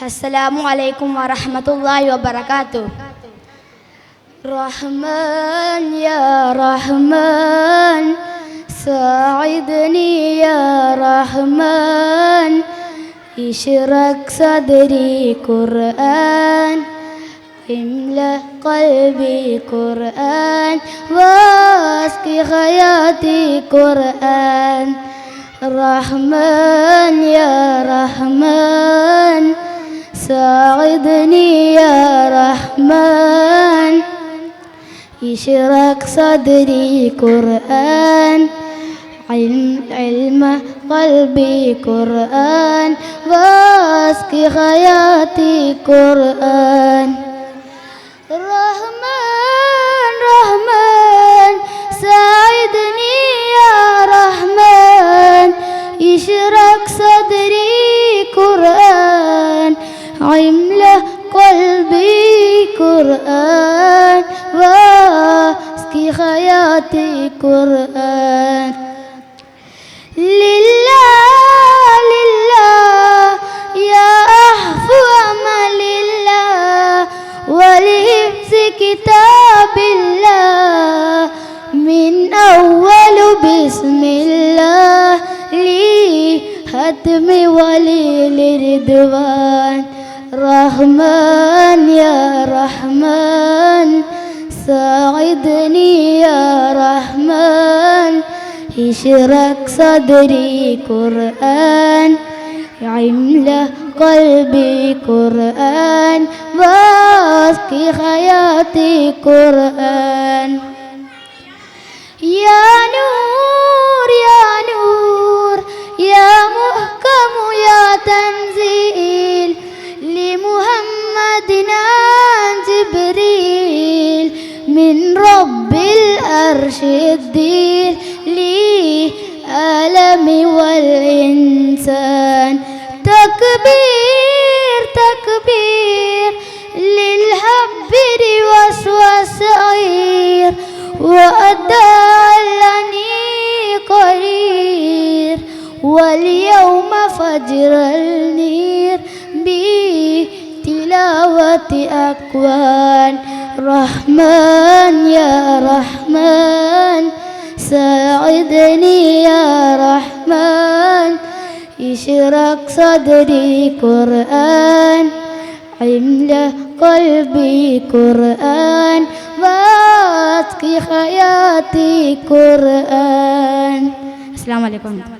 അസ്സലാമു അലൈക്കും വറഹ്മത്തുള്ളാഹി വബറകാതുഹു. റഹ്മാൻ യാ റഹ്മാൻ സാഇദ്നി യാ റഹ്മാൻ ഇശ്റഖ് സദ്രി ഖുർആൻ ഇംല ഖൽബി ഖുർആൻ വാസ്കി ഹയാതി ഖുർആൻ. റഹ്മാൻ യാ റഹ്മാൻ സാഇദ്നി യാ റഹ്മാൻ ഇശ്റഖ് സദ്രി ഖുർആൻ ഇൽമ ഖൽബി ഖുർആൻ വാസ്കി ഹയാതി ഖുർആൻ. റഹ്മാൻ റഹ്മാൻ സാഇദ്നി യാ റഹ്മാൻ ഇശ്റഖ് സദ്രി ഖുർആൻ ഇംല ഖൽബി ഖുർആൻ വാസ്കി ഹയാതി ഖുർആൻ. ലില്ലാഹ് ലില്ലാഹ് യാ അഹ്ഫു അമലില്ലാഹ് വലിഹിഫ്സി കിതാബില്ലാഹ് മിൻ അവ്വലു ബിസ്മില്ലാഹ് ലി ഹത്മി വലിൽ റിദ്വാൻ. റഹ്മാൻ യാ റഹ്മാൻ സാഇദ്നി യാ റഹ്മാൻ ഇശ്റഖ് സദ്രി ഖുർആൻ ഇംല ഖൽബി ഖുർആൻ വാസ്കി ഹയാതി ഖുർആൻ. യാ നൂർ യാ നൂർ യാ മുഹ്കമു യാ തൻസീൽ لمحمد عن جبريل من رب الأرش الدين للعالم والإنسان. تكبير تكبير للحبر والسعير وأدلني قرير واليوم فجر النير بتلاوة أكوان. رحمن يا رحمن ساعدني يا رحمن اشرق صدري قرآن املأ قلبي قرآن واسقي حياتي قرآن. السلام عليكم.